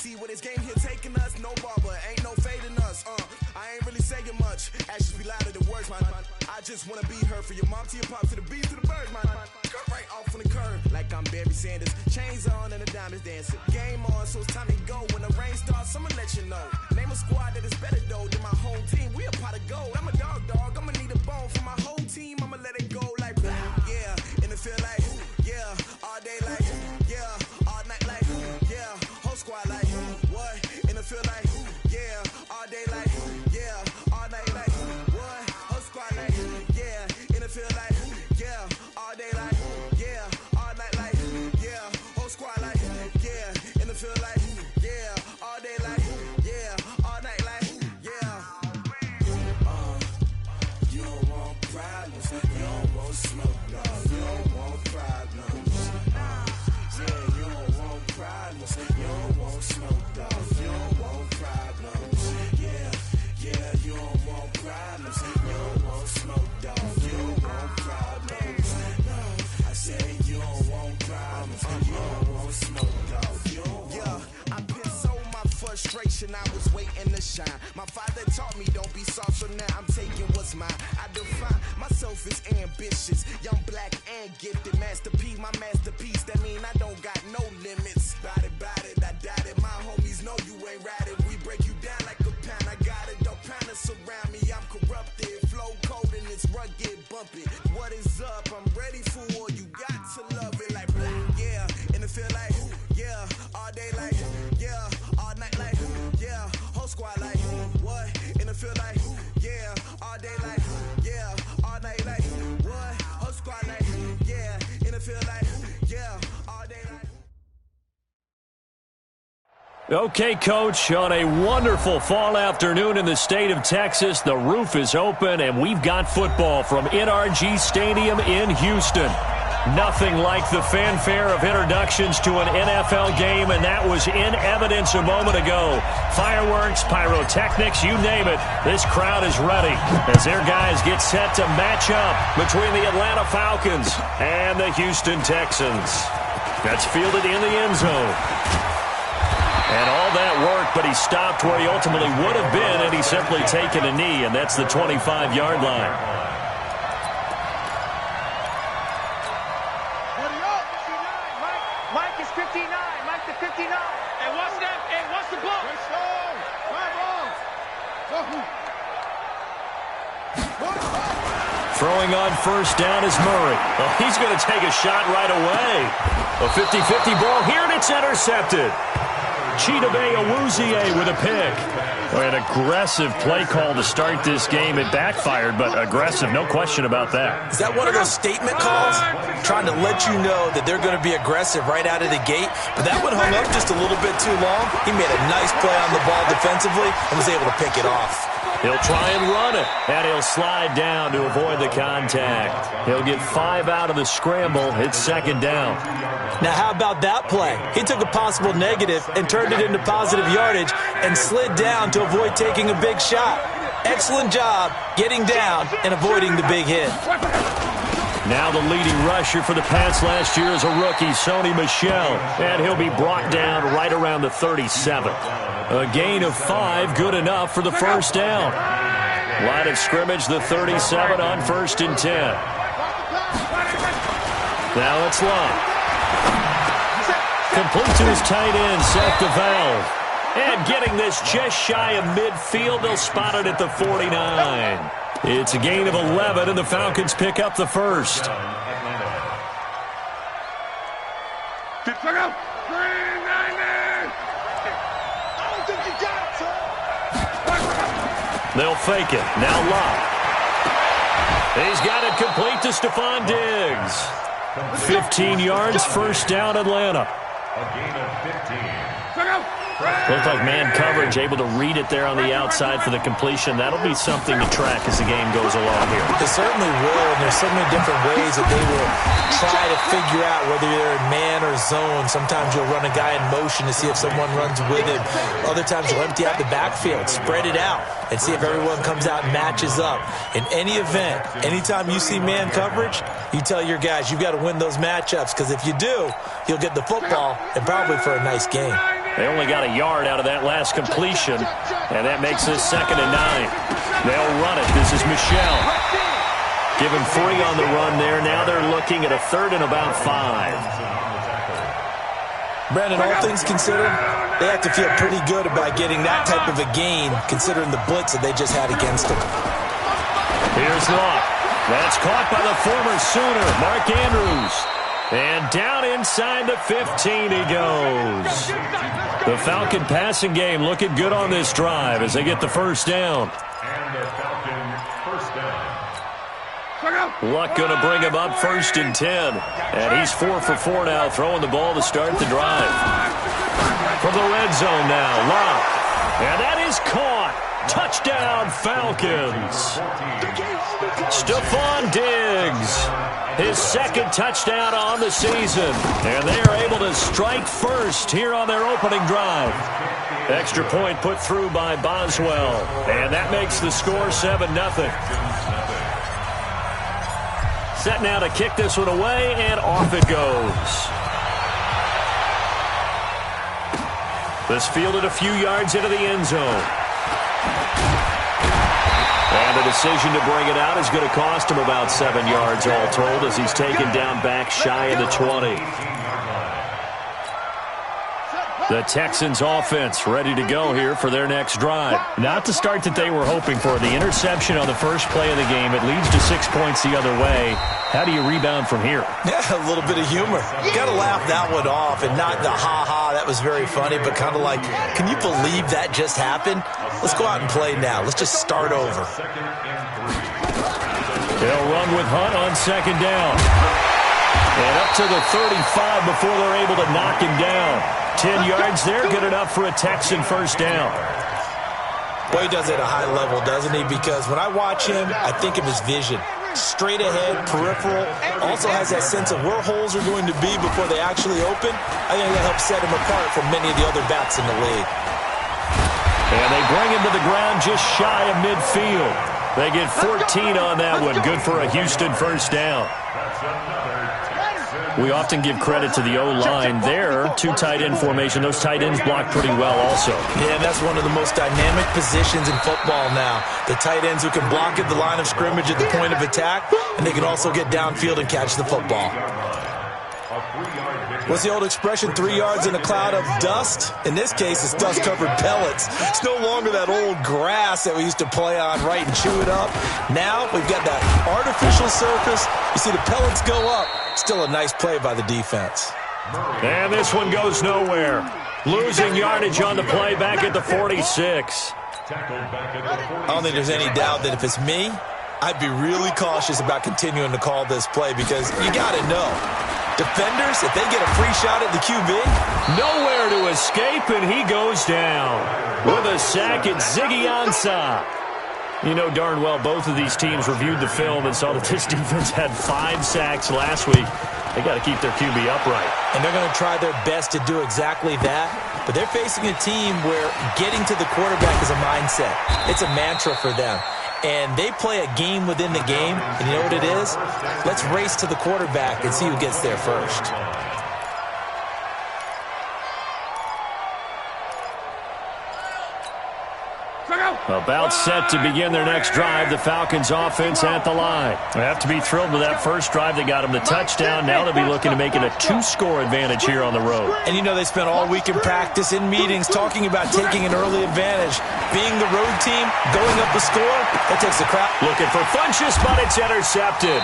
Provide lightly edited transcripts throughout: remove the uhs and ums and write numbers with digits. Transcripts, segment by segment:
see where this game here taking us. No barber, ain't no fading us. I ain't really saying much. Actions be louder than words, man. I just wanna be her for your mom to your pop to the beat to the bird, man. Cut right off on the curb like I'm Barry Sanders. Chains on and the diamonds dancing. Game on, so it's time to go. When the rain starts, I'ma let you know. Name a squad that is better though than my whole team. We a pot of gold. I'm a dog. I'ma need a bone for my whole team. I'ma let it go like yeah. And it feel like yeah. All day like yeah. All night like yeah. Whole squad like what? And it feel like yeah. All day like yeah. All night like what? Whole squad like yeah. And it feel like yeah. All day like yeah. All night like yeah. Whole squad like yeah. And it feel like yeah. All day like yeah. All night like yeah. You don't want problems. You don't want smoke, no. You don't want problems. Yeah, you don't want problems. You don't want smoke, dog. You don't want problems. Yeah, you don't want problems. You don't want smoke, dog. You don't want problems. No, I said you don't want problems. You don't want smoke, dog. You don't want. I been so my frustration. I was waiting to shine. My father taught me don't be soft, so now I'm taking what's mine. I define myself as ambitious, young, black, and gifted. Master P, my masterpiece. That mean I don't got no limits. Bout it, I doubt it. My homies know you ain't ratted. We break you down like a pound. I got it, don't pound to surround me. I'm corrupted, flow cold and it's rugged, bumpy. What is up? I'm ready for war. You got to love it like yeah. And it feel like yeah. All day like yeah. All night like yeah. Whole squad like what? And it feel like yeah. All day like yeah. All night like what? Whole squad like yeah. And it feel like yeah. All day like. Okay, Coach, on a wonderful fall afternoon in the state of Texas, the roof is open, and we've got football from NRG Stadium in Houston. Nothing like the fanfare of introductions to an NFL game, and that was in evidence a moment ago. Fireworks, pyrotechnics, you name it. This crowd is ready as their guys get set to match up between the Atlanta Falcons and the Houston Texans. That's fielded in the end zone. And all that work, but he stopped where he ultimately would have been, and he's simply taken a knee, and that's the 25-yard line. Mike is 59. Mike the 59. And what's that? And what's the blow? Throwing on first down is Murray. Well, he's going to take a shot right away. A 50-50 ball here, and it's intercepted. Chidobe Awuzie with a pick. An aggressive play call to start this game. It backfired, but aggressive, no question about that. Is that one of those statement calls? Trying to let you know that they're going to be aggressive right out of the gate. But that one hung up just a little bit too long. He made a nice play on the ball defensively and was able to pick it off. He'll try and run it, and he'll slide down to avoid the contact. He'll get 5 out of the scramble. It's second down. Now, how about that play? He took a possible negative and turned it into positive yardage and slid down to avoid taking a big shot. Excellent job getting down and avoiding the big hit. Now the leading rusher for the Pats last year is a rookie, Sony Michel, and he'll be brought down right around the 37. A gain of 5, good enough for the first down. Line of scrimmage, the 37 on 1st and 10. Now it's Love. Complete to his tight end, Seth DeValve. And getting this just shy of midfield, they'll spot it at the 49. It's a gain of 11, and the Falcons pick up the first. They'll fake it. Now Love. He's got it complete to Stephon Diggs. 15 yards, first down, Atlanta. A gain of 15. Looked like man coverage, able to read it there on the outside for the completion. That'll be something to track as the game goes along here. It certainly will, and there's so many different ways that they will try to figure out whether you're in man or zone. Sometimes you'll run a guy in motion to see if someone runs with him. Other times you'll empty out the backfield, spread it out, and see if everyone comes out and matches up. In any event, anytime you see man coverage, you tell your guys you've got to win those matchups, because if you do, you'll get the football and probably for a nice game. They only got a yard out of that last completion, and that makes this 2nd and 9. They'll run it. This is Michel. Give him 3 on the run there. Now they're looking at a 3rd and about 5. Brandon, all things considered, they have to feel pretty good about getting that type of a gain, considering the blitz that they just had against them. Here's Locke. That's caught by the former Sooner, Mark Andrews. And down inside the 15 he goes. The Falcon passing game looking good on this drive as they get the first down. And the Falcon first down. Luck going to bring him up 1st and 10. And he's 4 for 4 now, throwing the ball to start the drive. From the red zone now, Luck. And that is caught. Touchdown, Falcons. Stephon Diggs. His 2nd touchdown on the season. And they are able to strike first here on their opening drive. Extra point put through by Boswell. And that makes the score 7-0. Set now to kick this one away, and off it goes. This fielded a few yards into the end zone. And the decision to bring it out is going to cost him about 7 yards all told as he's taken down back shy of the 20. The Texans offense ready to go here for their next drive. Not the start that they were hoping for. The interception on the first play of the game. It leads to 6 points the other way. How do you rebound from here? Yeah, a little bit of humor. You got to laugh that one off and not the ha-ha, that was very funny, but kind of like, can you believe that just happened? Let's go out and play now. Let's just start over. They'll run with Hunt on 2nd down. And up to the 35 before they're able to knock him down. 10 yards there, good enough for a Texan first down. Boy, he does it at a high level, doesn't he? Because when I watch him, I think of his vision. Straight ahead, peripheral, also has that sense of where holes are going to be before they actually open. I think that helps set him apart from many of the other backs in the league. And they bring him to the ground just shy of midfield. They get 14 on that one. Good for a Houston first down. We often give credit to the O-line there. 2 tight end formation. Those tight ends block pretty well also. Yeah, that's one of the most dynamic positions in football now. The tight ends who can block at the line of scrimmage at the point of attack, and they can also get downfield and catch the football. What's the old expression, 3 yards in a cloud of dust? In this case, it's dust-covered pellets. It's no longer that old grass that we used to play on, right, and chew it up. Now we've got that artificial surface. You see the pellets go up. Still a nice play by the defense. And this one goes nowhere. Losing yardage on the play back at the 46. I don't think there's any doubt that if it's me, I'd be really cautious about continuing to call this play because you got to know. Defenders, if they get a free shot at the QB. Nowhere to escape, and he goes down. With a sack, it's Ziggy Ansah. You know darn well both of these teams reviewed the film and saw that this defense had 5 sacks last week. They got to keep their QB upright. And they're going to try their best to do exactly that. But they're facing a team where getting to the quarterback is a mindset. It's a mantra for them. And they play a game within the game. And you know what it is? Let's race to the quarterback and see who gets there first. About set to begin their next drive. The Falcons offense at the line. They have to be thrilled with that first drive. They got them the touchdown. Now they'll be looking to make it a 2-score advantage here on the road. And you know they spent all week in practice, in meetings, talking about taking an early advantage. Being the road team, going up a score, that takes the crowd. Looking for Funchess, but it's intercepted.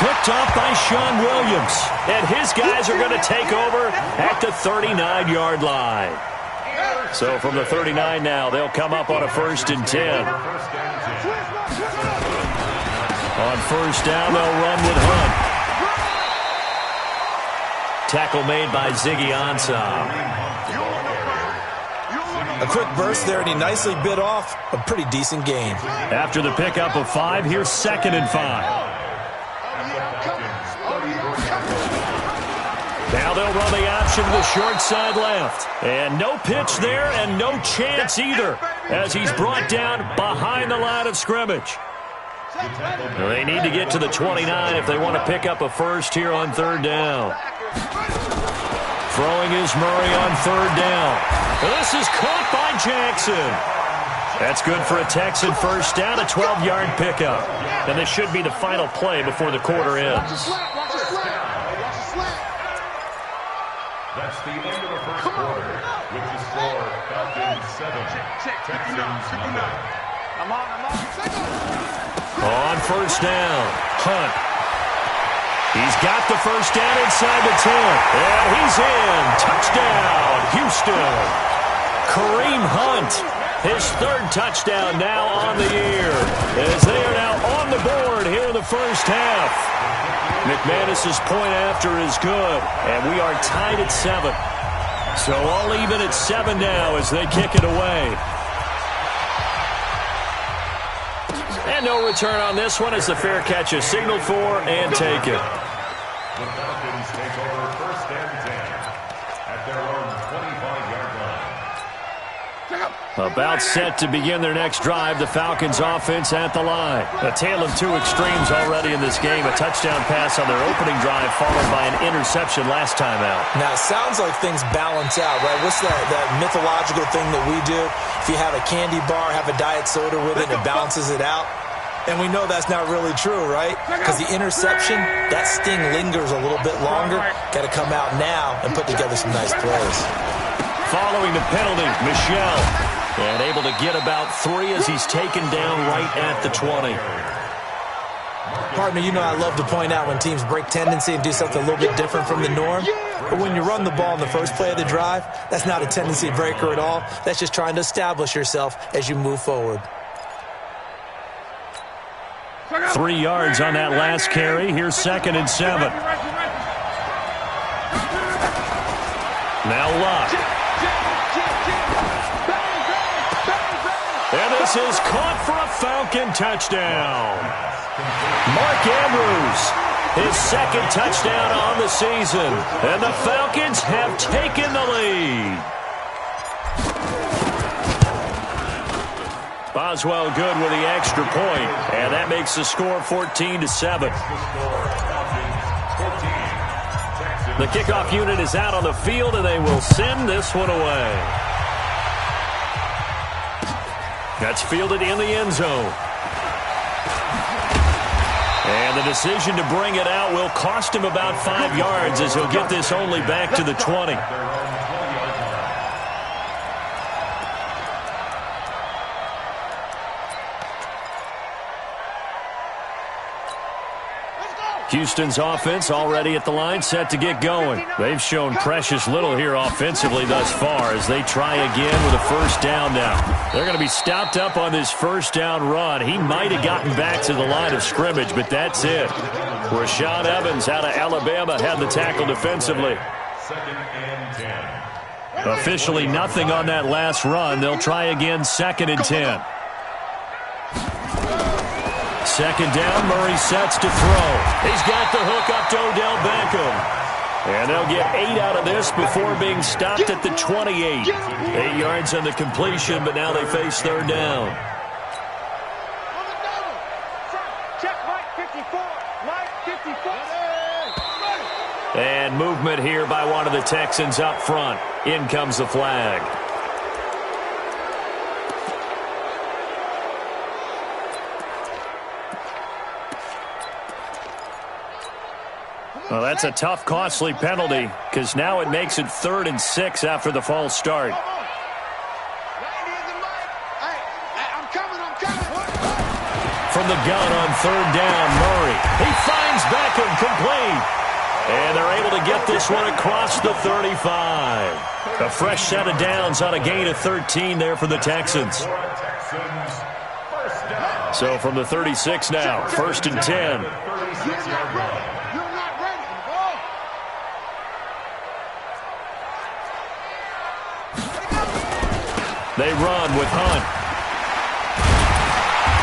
Picked off by Sean Williams. And his guys are going to take over at the 39-yard line. So from the 39 now, they'll come up on a 1st and 10. On 1st down, they'll run with Hunt. Tackle made by Ziggy Ansah. A quick burst there, and he nicely bit off a pretty decent gain. After the pickup of 5, here's 2nd and 5. Now they'll run the option to the short side left. And no pitch there and no chance either as he's brought down behind the line of scrimmage. They need to get to the 29 if they want to pick up a first here on 3rd down. Throwing is Murray on third down. This is caught by Jackson. That's good for a Texan first down, a 12-yard pickup. And this should be the final play before the quarter ends. That's the end of the first quarter, with the score Falcons 7, Texans 0. On first down, Hunt. He's got the first down inside the 10. And he's in. Touchdown, Houston. Kareem Hunt, his third touchdown now on the year, as they are now on the board here in the first half. McManus's point after is good, and we are tied at 7. So all even at 7 now as they kick it away. And no return on this one as the fair catch is signaled for and taken. The Falcons take over first and 10 at their own 25-yard line. About set to begin their next drive, the Falcons offense at the line. A tale of two extremes already in this game. A touchdown pass on their opening drive followed by an interception last time out. Now, it sounds like things balance out, right? What's that mythological thing that we do? If you have a candy bar, have a diet soda with it, it balances it out. And we know that's not really true, right? Because the interception, that sting lingers a little bit longer. Got to come out now and put together some nice plays. Following the penalty, Michel. And able to get about 3 as he's taken down right at the 20. Partner, you know I love to point out when teams break tendency and do something a little bit different from the norm. But when you run the ball in the first play of the drive, that's not a tendency breaker at all. That's just trying to establish yourself as you move forward. 3 yards on that last carry. Here's 2nd and 7. Now Locke. And this is caught for a Falcon touchdown. Mark Andrews, his 2nd touchdown on the season. And the Falcons have taken the lead. Boswell good with the extra point, and that makes the score 14-7. The kickoff unit is out on the field, and they will send this one away. That's fielded in the end zone. And the decision to bring it out will cost him about 5 yards as he'll get this only back to the 20. Houston's offense already at the line, set to get going. They've shown precious little here offensively thus far as they try again with a first down now. They're going to be stopped up on this first down run. He might have gotten back to the line of scrimmage, but that's it. Rashaan Evans out of Alabama had the tackle defensively. 2nd and 10. Officially nothing on that last run. They'll try again 2nd and 10. 2nd down, Murray sets to throw. He's got the hook up to Odell Beckham. And they'll get 8 out of this before being stopped at the 28. 8 yards on the completion, but now they face 3rd down. Check Mike 54. Mike 54. And movement here by one of the Texans up front. In comes the flag. Well, that's a tough, costly penalty because now it makes it 3rd and 6 after the false start. From the gun on 3rd down, Murray. He finds Beckham complete. And they're able to get this one across the 35. A fresh set of downs on a gain of 13 there for the Texans. So from the 36 now, 1st and 10. They run with Hunt.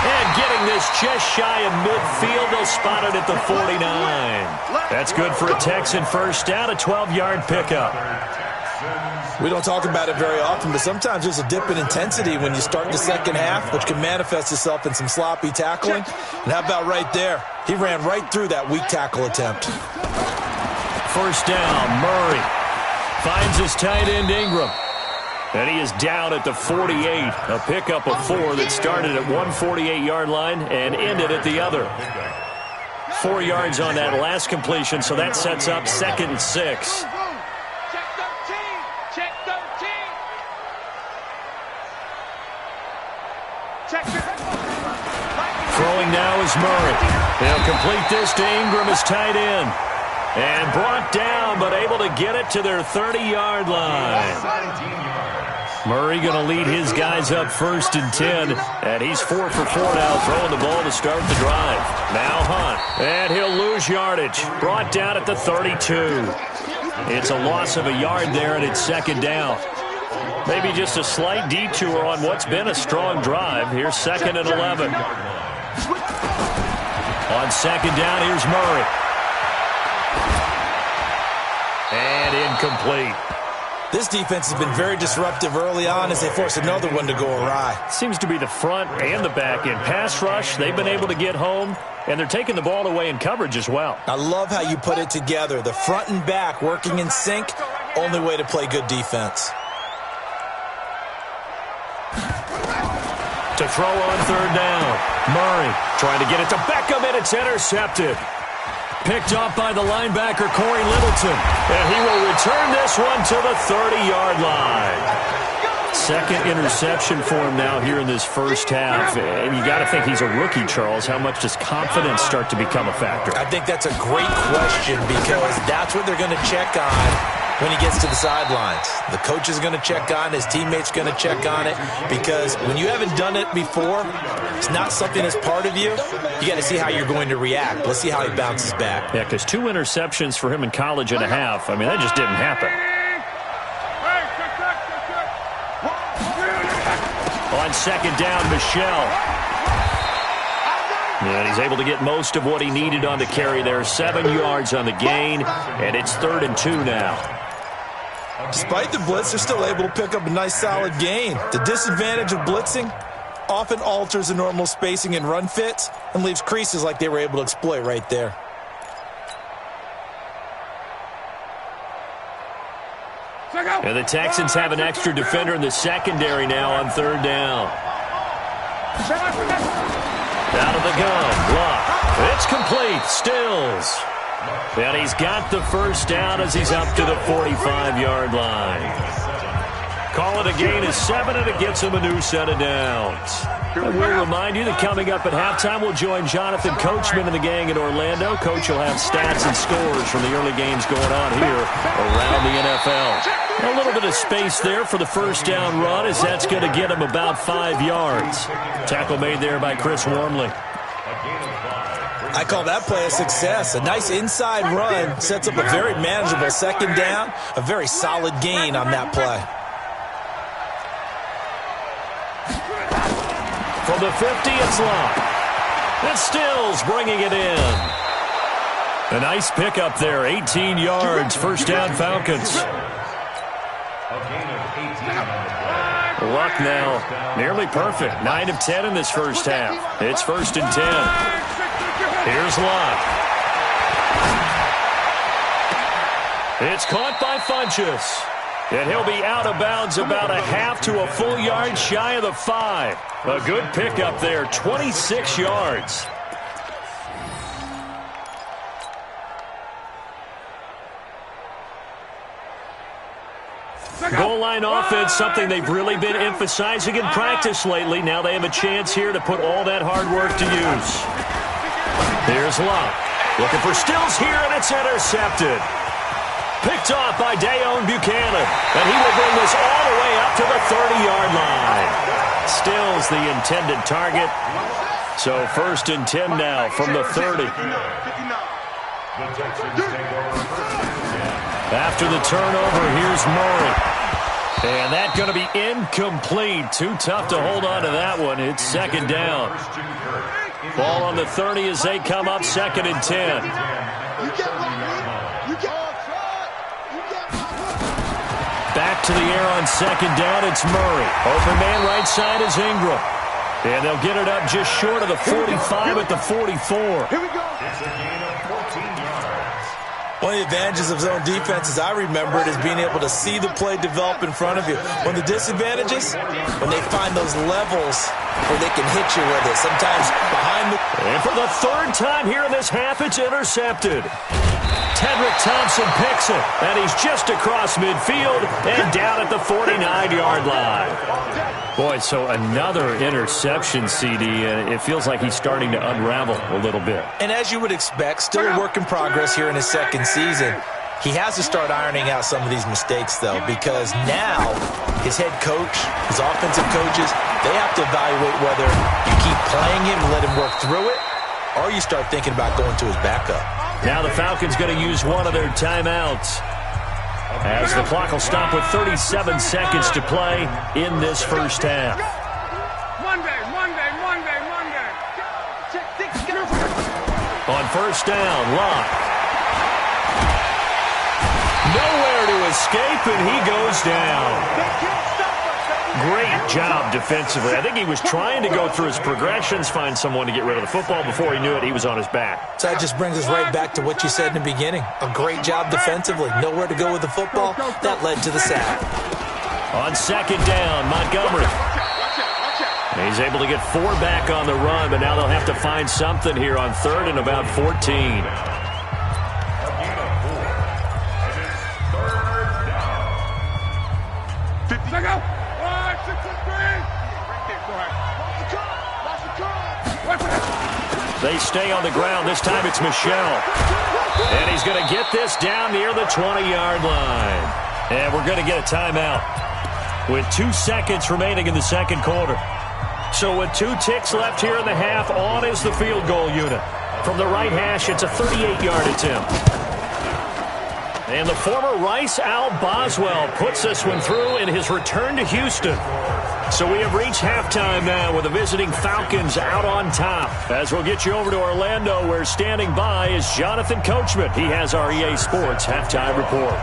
And getting this just shy of midfield, they'll spot it at the 49. That's good for a Texan first down, a 12-yard pickup. We don't talk about it very often, but sometimes there's a dip in intensity when you start the second half, which can manifest itself in some sloppy tackling. And how about right there? He ran right through that weak tackle attempt. First down, Murray. Finds his tight end, Ingram. And he is down at the 48. A pickup of 4 that started at 148-yard line and ended at the other. 4 yards on that last completion, so that sets up 2nd and 6. Check 13. Throwing now is Murray. He'll complete this to Ingram as tight end. And brought down, but able to get it to their 30-yard line. Murray going to lead his guys up 1st and 10. And he's 4 for 4 now, throwing the ball to start the drive. Now Hunt. And he'll lose yardage. Brought down at the 32. It's a loss of a yard there, and it's 2nd down. Maybe just a slight detour on what's been a strong drive. Here's 2nd and 11. On 2nd down, here's Murray. And incomplete. This defense has been very disruptive early on as they force another one to go awry. Seems to be the front and the back end. Pass rush, they've been able to get home, and they're taking the ball away in coverage as well. I love how you put it together. The front and back working in sync, only way to play good defense. To throw on 3rd down. Murray trying to get it to Beckham, and it's intercepted. Picked off by the linebacker, Corey Littleton. And he will return this one to the 30-yard line. 2nd interception for him now here in this first half. And you got to think he's a rookie, Charles. How much does confidence start to become a factor? I think that's a great question because that's what they're going to check on when he gets to the sidelines. The coach is going to check on, his teammates going to check on it, because when you haven't done it before, it's not something that's part of you. You got to see how you're going to react. Let's see how he bounces back. Yeah, because 2 interceptions for him in college and a half. I mean, that just didn't happen. On 2nd down, Michelle. And he's able to get most of what he needed on the carry there. 7 yards on the gain, and it's 3rd and 2 now. Despite the blitz, they're still able to pick up a nice solid gain. The disadvantage of blitzing often alters the normal spacing and run fits and leaves creases like they were able to exploit right there. And the Texans have an extra defender in the secondary now on 3rd down. Out of the gun, block. It's complete, Stills. And he's got the first down as he's up to the 45-yard line. Call it a gain of 7, and it gets him a new set of downs. And we'll remind you that coming up at halftime, we'll join Jonathan Coachman and the gang in Orlando. Coach will have stats and scores from the early games going on here around the NFL. A little bit of space there for the first down run, as that's going to get him about 5 yards. Tackle made there by Chris Wormley. I call that play a success. A nice inside run sets up a very manageable 2nd down. A very solid gain on that play. From the 50, it's Locke. And Stills bringing it in. A nice pickup there, 18 yards, first down Falcons. Luck now nearly perfect, 9 of 10 in this first half. It's 1st and 10. Here's Luck. It's caught by Funchess. And he'll be out of bounds about a half to a full yard shy of the 5. A good pickup there, 26 yards. Goal line offense, something they've really been emphasizing in practice lately. Now they have a chance here to put all that hard work to use. Here's Locke. Looking for Stills here, and it's intercepted. Picked off by Dayon Buchanan. And he will bring this all the way up to the 30-yard line. Stills the intended target. So 1st and 10 now from the 30. After the turnover, here's Murray. And that's going to be incomplete. Too tough to hold on to that one. It's 2nd down. Ball on the 30 as they come up, 2nd and 10. Back to the air on 2nd down, it's Murray. Open man right side is Ingram. And they'll get it up just short of the 45 at the 44. Here we go. It's a gain of 14 yards. One of the advantages of zone defense, as I remember it, is being able to see the play develop in front of you. One of the disadvantages, when they find those levels where they can hit you with it, sometimes behind the... And for the third time here in this half, it's intercepted. Tedrick Thompson picks it, and he's just across midfield and down at the 49-yard line. Boy, so another interception, CD, and it feels like he's starting to unravel a little bit. And as you would expect, still a work in progress here in his second season. He has to start ironing out some of these mistakes, though, because now his head coach, his offensive coaches, they have to evaluate whether you keep playing him and let him work through it, or you start thinking about going to his backup. Now the Falcons going to use one of their timeouts, as the clock will stop with 37 seconds to play in this first half. Monday. On first down, Locke. Nowhere to escape, and he goes down. Great job defensively. I think he was trying to go through his progressions, find someone to get rid of the football. Before he knew it, he was on his back. So that just brings us right back to what you said in the beginning. A great job defensively. Nowhere to go with the football. That led to the sack. On second down, Montgomery. He's able to get 4 back on the run, but now they'll have to find something here on third and about 14. They stay on the ground. This time it's Michel. And he's going to get this down near the 20-yard line. And we're going to get a timeout with 2 seconds remaining in the second quarter. So with 2 ticks left here in the half, on is the field goal unit. From the right hash, it's a 38-yard attempt. And the former Rice Al Boswell puts this one through in his return to Houston. So we have reached halftime now with the visiting Falcons out on top. As we'll get you over to Orlando, where standing by is Jonathan Coachman. He has our EA Sports halftime report.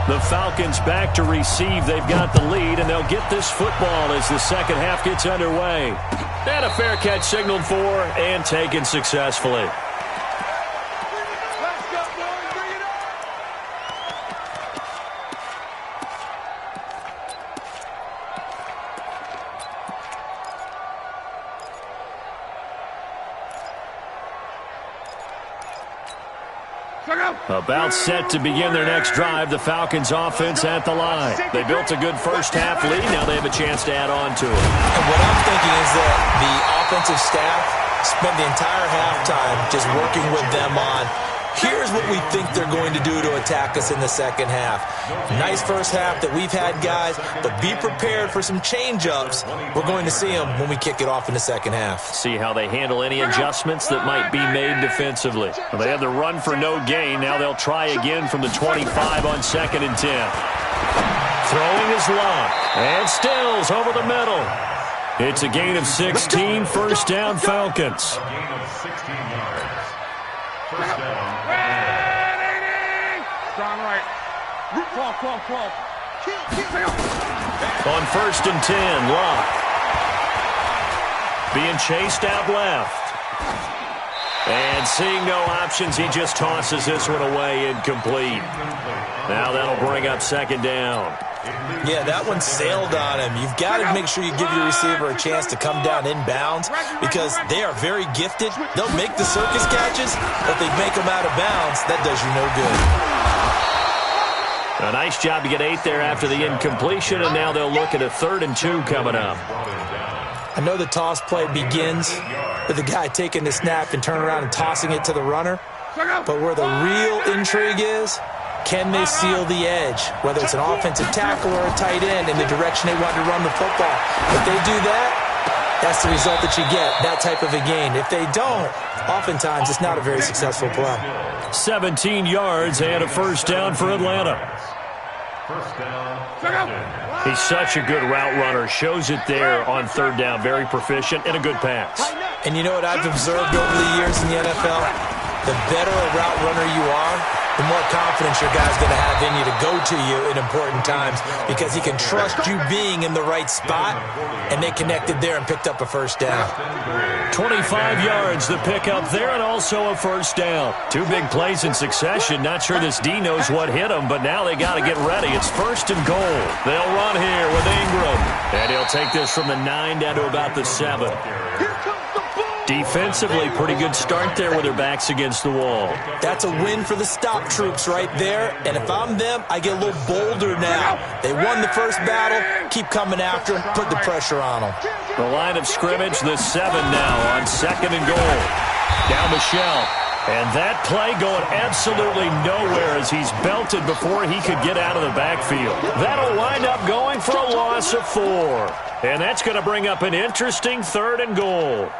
The Falcons back to receive. They've got the lead, and they'll get this football as the second half gets underway. And a fair catch signaled for and taken successfully. About set to begin their next drive, the Falcons offense at the line. They built a good first half lead. Now they have a chance to add on to it. And what I'm thinking is that the offensive staff spent the entire halftime just working with them on, here's what we think they're going to do to attack us in the second half. Nice first half that we've had, guys, but be prepared for some change-ups. We're going to see them when we kick it off in the second half. See how they handle any adjustments that might be made defensively. Well, they had the run for no gain. Now they'll try again from the 25 on 2nd and 10. Throwing is Locke. And Stills over the middle. It's a gain of 16, first down Falcons. A gain of 16 yards. First down. Strong right. Fall. On 1st and 10, Locke. Being chased out left. And seeing no options, he just tosses this one away, incomplete. Now that'll bring up second down. Yeah, that one sailed on him. You've got to make sure you give your receiver a chance to come down inbounds because they are very gifted. They'll make the circus catches, but they make them out of bounds. That does you no good. A nice job to get 8 there after the incompletion, and now they'll look at a 3rd and 2 coming up. I know the toss play begins with the guy taking the snap and turning around and tossing it to the runner, but where the real intrigue is, can they seal the edge, whether it's an offensive tackle or a tight end in the direction they want to run the football. If they do that, that's the result that you get, that type of a gain. If they don't, oftentimes it's not a very successful play. 17 yards and a first down for Atlanta. First down. He's such a good route runner. Shows it there on 3rd down. Very proficient and a good pass. And you know what I've observed over the years in the NFL? The better a route runner you are, the more confidence your guy's going to have in you to go to you in important times because he can trust you being in the right spot, and they connected there and picked up a first down. 25 yards the pickup there, and also a first down. Two big plays in succession. Not sure this D knows what hit him, but now they got to get ready. It's first and goal. They'll run here with Ingram, and he'll take this from the 9 down to about the 7. Defensively, pretty good start there with their backs against the wall. That's a win for the stop troops right there, and if I'm them, I get a little bolder now. They won the first battle, keep coming after them, put the pressure on them. The line of scrimmage, the 7 now on second and goal. Down Michelle, and that play going absolutely nowhere as he's belted before he could get out of the backfield. That'll wind up going for a loss of 4, and that's going to bring up an interesting third and goal.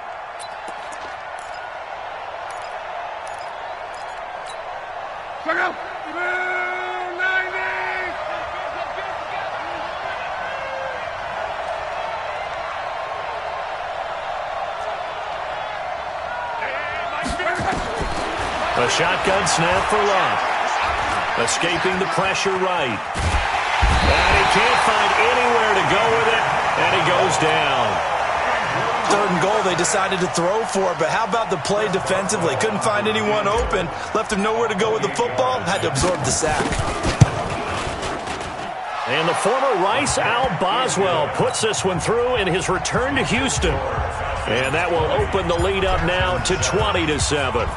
A shotgun snap for Love. Escaping the pressure right. And he can't find anywhere to go with it, and he goes down. Third and goal, they decided to throw for it, but how about the play defensively? Couldn't find anyone open, left him nowhere to go with the football, had to absorb the sack. And the former Rice Al Boswell puts this one through in his return to Houston. And that will open the lead up now to 20-7.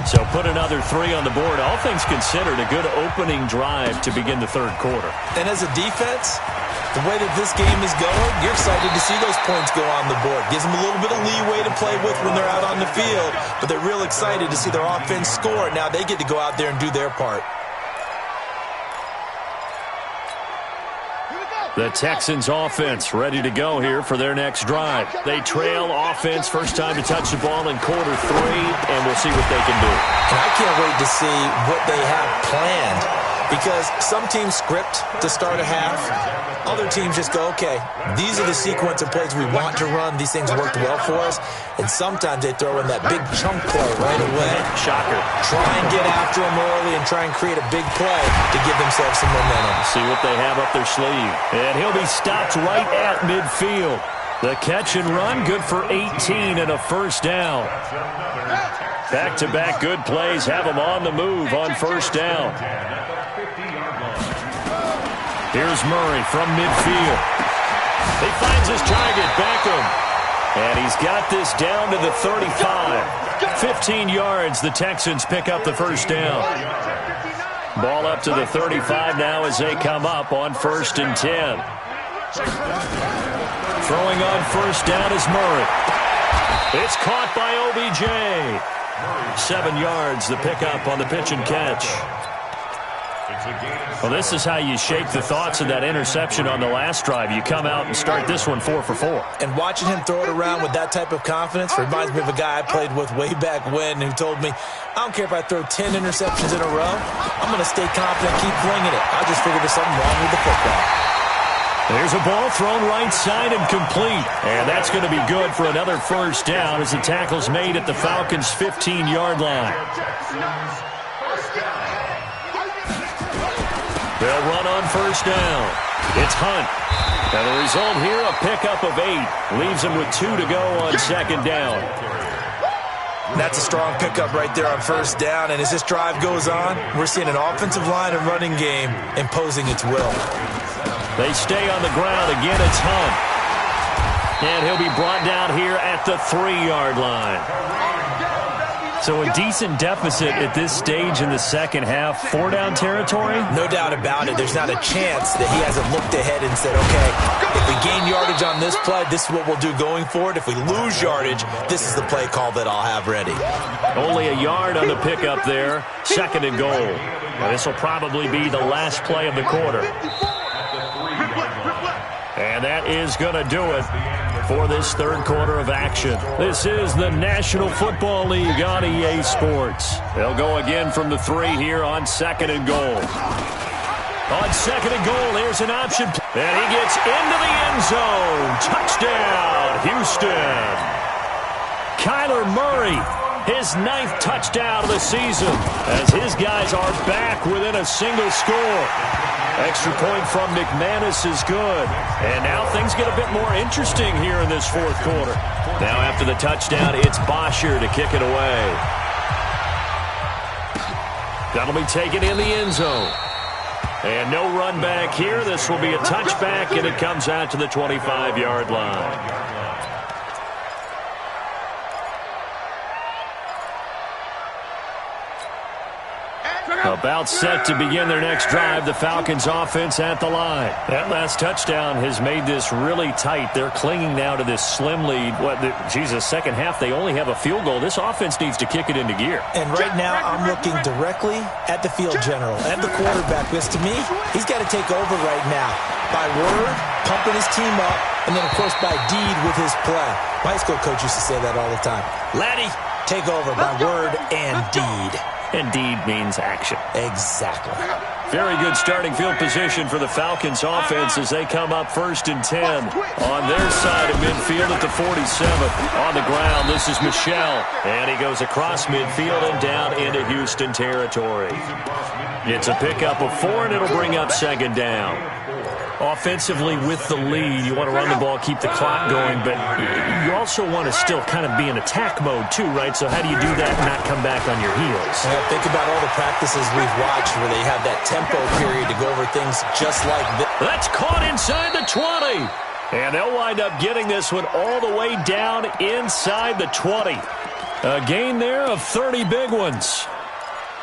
So put another 3 on the board. All things considered, a good opening drive to begin the third quarter. And as a defense, the way that this game is going, you're excited to see those points go on the board. Gives them a little bit of leeway to play with when they're out on the field, but they're real excited to see their offense score. Now they get to go out there and do their part. The Texans offense ready to go here for their next drive. They trail offense, first time to touch the ball in quarter 3, and we'll see what they can do. And I can't wait to see what they have planned, because some teams script to start a half. Other teams just go, okay, these are the sequence of plays we want to run. These things worked well for us. And sometimes they throw in that big chunk play right away. Shocker. Try and get after them early and try and create a big play to give themselves some momentum. See what they have up their sleeve. And he'll be stopped right at midfield. The catch and run, good for 18 and a first down. Back-to-back good plays have them on the move on first down. Here's Murray from midfield. He finds his target, Beckham. And he's got this down to the 35. 15 yards, the Texans pick up the first down. Ball up to the 35 now as they come up on 1st and 10. Throwing on first down is Murray. It's caught by OBJ. 7 yards, the pickup on the pitch and catch. Well, this is how you shake the thoughts of that interception on the last drive. You come out and start this one 4 for 4. And watching him throw it around with that type of confidence reminds me of a guy I played with way back when who told me, I don't care if I throw 10 interceptions in a row. I'm going to stay confident, keep flinging it. I just figured there's something wrong with the football. There's a ball thrown right side and complete. And that's going to be good for another first down as the tackle's made at the Falcons' 15-yard line. They'll run on first down. It's Hunt. And the result here, a pickup of 8. Leaves him with 2 to go on second down. That's a strong pickup right there on first down. And as this drive goes on, we're seeing an offensive line and running game imposing its will. They stay on the ground. Again, it's Hunt. And he'll be brought down here at the 3-yard line. So a decent deficit at this stage in the second half. 4-down territory? No doubt about it. There's not a chance that he hasn't looked ahead and said, okay, if we gain yardage on this play, this is what we'll do going forward. If we lose yardage, this is the play call that I'll have ready. Only a yard on the pickup there. 2nd and goal. Now, this will probably be the last play of the quarter. And that is going to do it for this third quarter of action. This is the National Football League on EA Sports. They'll go again from the 3 here on 2nd and goal. On 2nd and goal, there's an option. And he gets into the end zone. Touchdown, Houston. Kyler Murray his 9th touchdown of the season, as his guys are back within a single score. Extra point from McManus is good. And now things get a bit more interesting here in this fourth quarter. Now after the touchdown, it's Bosher to kick it away. That'll be taken in the end zone. And no run back here. This will be a touchback, and it comes out to the 25-yard line. About set to begin their next drive, the Falcons offense at the line. That last touchdown has made this really tight. They're clinging now to this slim lead. Second half, they only have a field goal. This offense needs to kick it into gear. And right now, I'm looking directly at the field general, at the quarterback, because to me, he's got to take over right now. By word, pumping his team up, and then, of course, by deed with his play. My high school coach used to say that all the time. Laddie, take over by word and deed. Indeed means action. Exactly. Very good starting field position for the Falcons offense as they come up 1st and 10 on their side of midfield at the 47. On the ground, this is Michel, and he goes across midfield and down into Houston territory. It's a pickup of 4, and it'll bring up 2nd down. Offensively with the lead, you want to run the ball, keep the clock going, but you also want to still kind of be in attack mode too, right? So how do you do that and not come back on your heels? Think about all the practices we've watched where they have that tempo period to go over things just like this. That's caught inside the 20. And they'll wind up getting this one all the way down inside the 20. A gain there of 30 big ones.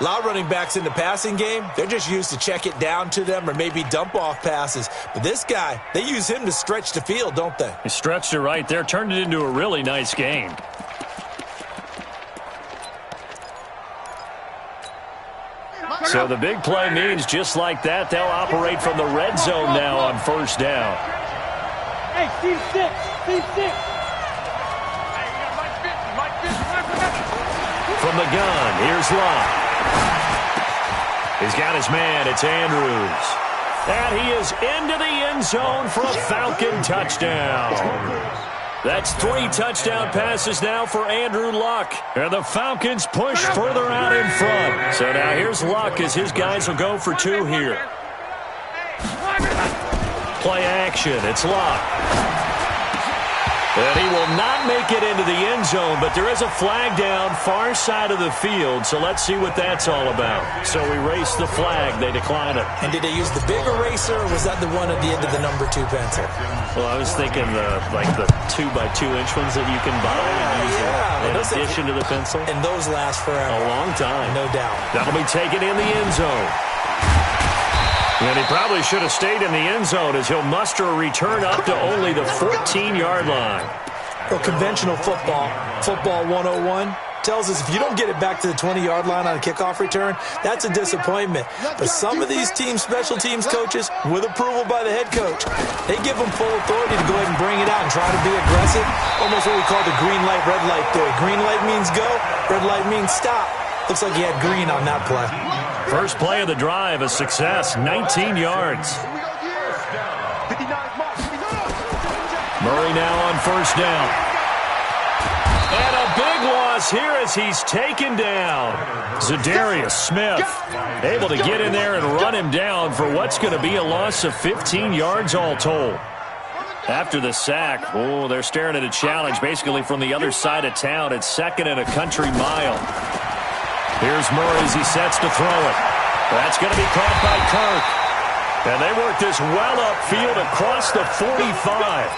A lot of running backs in the passing game, they're just used to check it down to them or maybe dump off passes. But this guy, they use him to stretch the field, don't they? He stretched it right there, turned it into a really nice game. So the big play means just like that, they'll operate from the red zone now on 1st down. Hey, Steve 6. From the gun, here's Locke. He's got his man. It's Andrews. And he is into the end zone for a Falcon touchdown. That's 3 touchdown passes now for Andrew Luck. And the Falcons push further out in front. So now here's Luck as his guys will go for 2 here. Play action. It's Luck. And he will not make it into the end zone, but there is a flag down far side of the field, so let's see what that's all about. So erase the flag. They decline it. And did they use the big eraser, or was that the one at the end of the number 2 pencil? Well, I was thinking the 2x2 inch ones that you can buy in addition to the pencil. And those last forever. A long time. No doubt. That'll be taken in the end zone. And he probably should have stayed in the end zone as he'll muster a return up to only the 14-yard line. Well, conventional football 101, tells us if you don't get it back to the 20-yard line on a kickoff return, that's a disappointment. But some of these special teams coaches, with approval by the head coach, they give them full authority to go ahead and bring it out and try to be aggressive. Almost what we call the green light, red light theory. Green light means go, red light means stop. Looks like he had green on that play. First play of the drive, a success, 19 yards. Murray now on 1st down. And a big loss here as he's taken down. Zadarius Smith able to get in there and run him down for what's going to be a loss of 15 yards all told. After the sack, they're staring at a challenge basically from the other side of town. It's 2nd and a country mile. Here's Murray as he sets to throw it. That's going to be caught by Kirk. And they work this well upfield across the 45.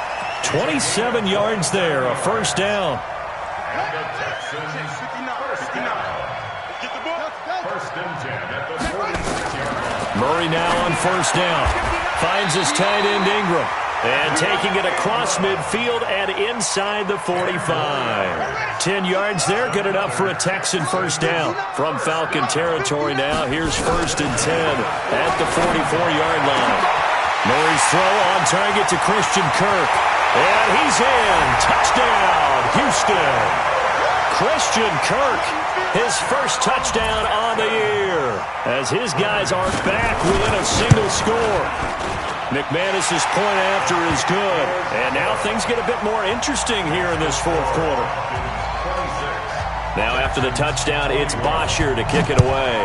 27 yards there, a 1st down. Murray now on 1st down. Finds his tight end Ingram. And taking it across midfield and inside the 45. 10 yards there, good enough for a Texan 1st down. From Falcon territory now, here's 1st and 10 at the 44-yard line. Murray's throw on target to Christian Kirk. And he's in. Touchdown, Houston. Christian Kirk, his first touchdown on the year. As his guys are back within a single score. McManus's point after is good. And now things get a bit more interesting here in this 4th quarter. Now after the touchdown, it's Bosher to kick it away.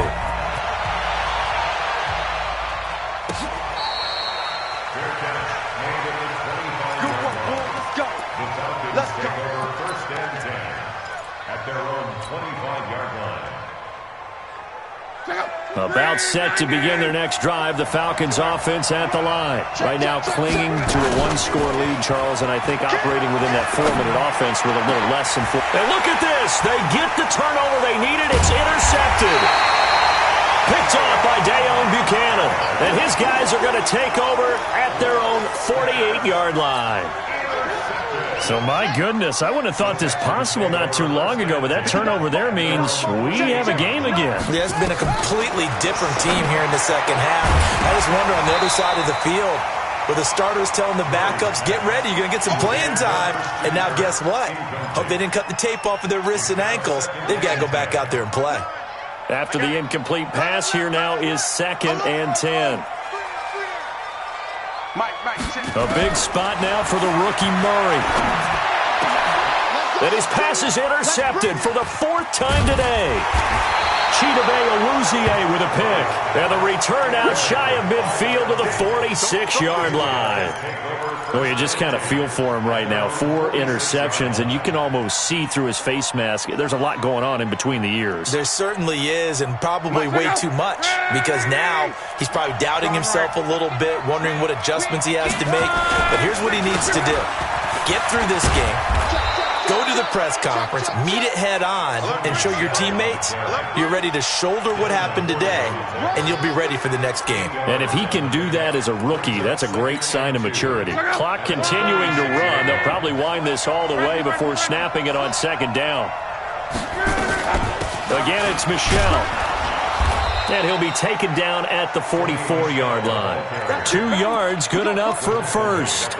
Let's go. First and 10 at their own 25-yard line. About set to begin their next drive, the Falcons offense at the line. Right now clinging to a one-score lead, Charles, and I think operating within that 4-minute offense with a little less than 4. And look at this. They get the turnover they needed. It's intercepted. Picked off by Dayon Buchanan. And his guys are going to take over at their own 48-yard line. So, my goodness, I wouldn't have thought this possible not too long ago, but that turnover there means we have a game again. Yeah, it's been a completely different team here in the second half. I just wonder on the other side of the field, where the starters telling the backups, get ready, you're going to get some playing time. And now guess what? Hope they didn't cut the tape off of their wrists and ankles. They've got to go back out there and play. After the incomplete pass, here now is 2nd and 10. A big spot now for the rookie Murray. And his pass is intercepted for the 4th time today. Chidobe Awuzie with a pick. And the return out shy of midfield to the 46-yard line. Oh, you just kind of feel for him right now. 4 interceptions, and you can almost see through his face mask. There's a lot going on in between the ears. There certainly is, and probably way too much, because now he's probably doubting himself a little bit, wondering what adjustments he has to make. But here's what he needs to do. Get through this game. Go to the press conference, meet it head on, and show your teammates you're ready to shoulder what happened today, and you'll be ready for the next game. And if he can do that as a rookie, that's a great sign of maturity. Clock continuing to run. They'll probably wind this all the way before snapping it on 2nd down. Again, it's Michel. And he'll be taken down at the 44-yard line. 2 yards, good enough for a first.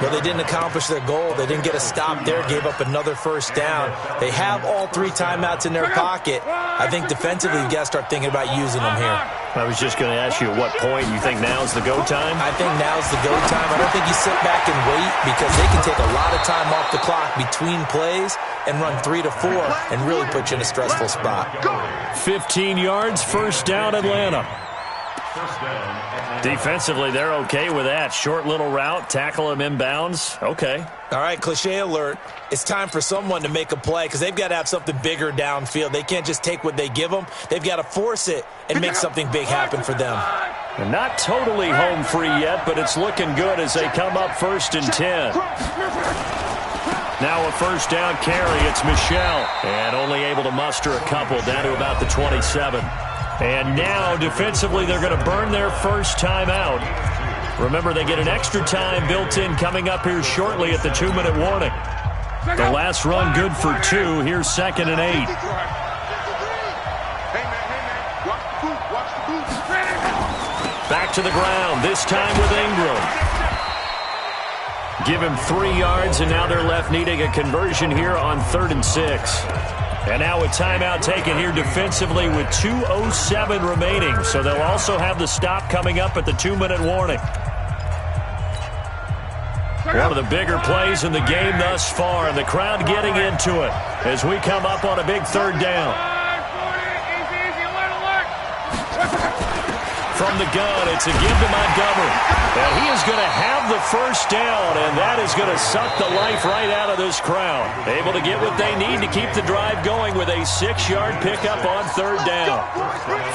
Well, they didn't accomplish their goal. They didn't get a stop there, gave up another first down. They have all 3 timeouts in their pocket. I think defensively, you've got to start thinking about using them here. I was just going to ask you at what point you think now's the go time? I think now's the go time. I don't think you sit back and wait, because they can take a lot of time off the clock between plays and run 3 to 4 and really put you in a stressful spot. 15 yards, first down, Atlanta. Defensively, they're okay with that. Short little route, tackle him inbounds. Okay. All right, cliche alert. It's time for someone to make a play, because they've got to have something bigger downfield. They can't just take what they give them. They've got to force it and make something big happen for them. And not totally home free yet, but it's looking good as they come up 1st and 10. Now a first down carry. It's Michel. And only able to muster a couple down to about the 27. And now, defensively, they're going to burn their first time out. Remember, they get an extra time built in coming up here shortly at the 2-minute warning. The last run good for 2. Here's 2nd and 8. Back to the ground, this time with Ingram. Give him 3 yards, and now they're left needing a conversion here on 3rd and 6. And now a timeout taken here defensively with 2:07 remaining. So they'll also have the stop coming up at the 2-minute warning. One of the bigger plays in the game thus far, and the crowd getting into it as we come up on a big 3rd down. From the gun, it's a give to Montgomery. And he is going to have the first down, and that is going to suck the life right out of this crowd. Able to get what they need to keep the drive going with a 6-yard pickup on 3rd down.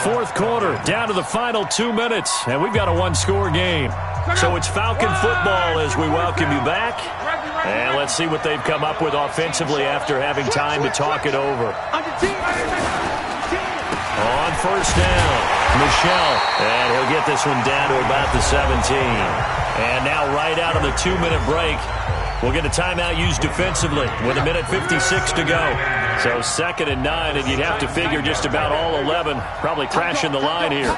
4th quarter, down to the final 2 minutes, and we've got a 1-score game. So it's Falcon football as we welcome you back. And let's see what they've come up with offensively after having time to talk it over. On first down, Michel, and he'll get this one down to about the 17. And now right out of the 2-minute break, we'll get a timeout used defensively with 1:56 to go. So 2nd and 9, and you'd have to figure just about all 11 probably crashing the line here.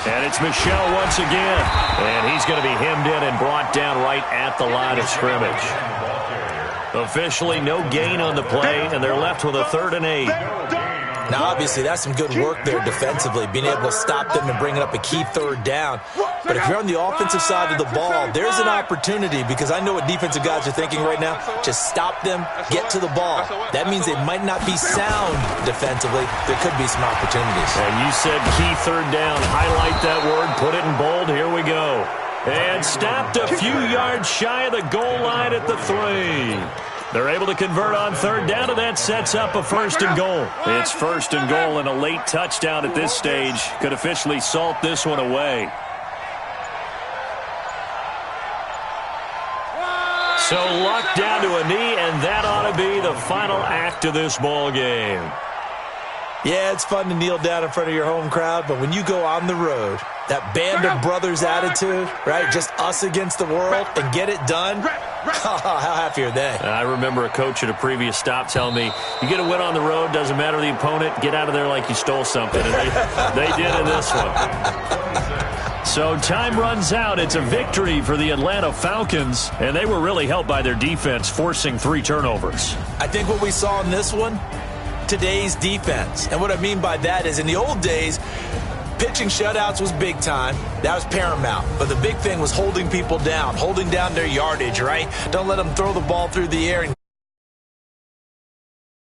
And it's Michel once again, and he's going to be hemmed in and brought down right at the line of scrimmage. Officially no gain on the play, and they're left with a 3rd and 8. Now, obviously, that's some good work there defensively, being able to stop them and bringing up a key third down. But if you're on the offensive side of the ball, there's an opportunity, because I know what defensive guys are thinking right now. Just stop them, get to the ball. That means they might not be sound defensively. There could be some opportunities. And you said key third down. Highlight that word, put it in bold. Here we go. And stopped a few yards shy of the goal line at the 3. They're able to convert on third down, and that sets up a 1st and goal. It's 1st and goal, and a late touchdown at this stage could officially salt this one away. So Luck down to a knee, and that ought to be the final act of this ball game. Yeah, it's fun to kneel down in front of your home crowd, but when you go on the road, that band of brothers attitude, right, just us against the world, and get it done, how happy are they? I remember a coach at a previous stop telling me, you get a win on the road, doesn't matter the opponent, get out of there like you stole something. And they did in this one. So time runs out. It's a victory for the Atlanta Falcons, and they were really helped by their defense, forcing 3 turnovers. I think what we saw in this one, today's defense. And what I mean by that is, in the old days, pitching shutouts was big time. That was paramount. But the big thing was holding people down, holding down their yardage, right? Don't let them throw the ball through the air and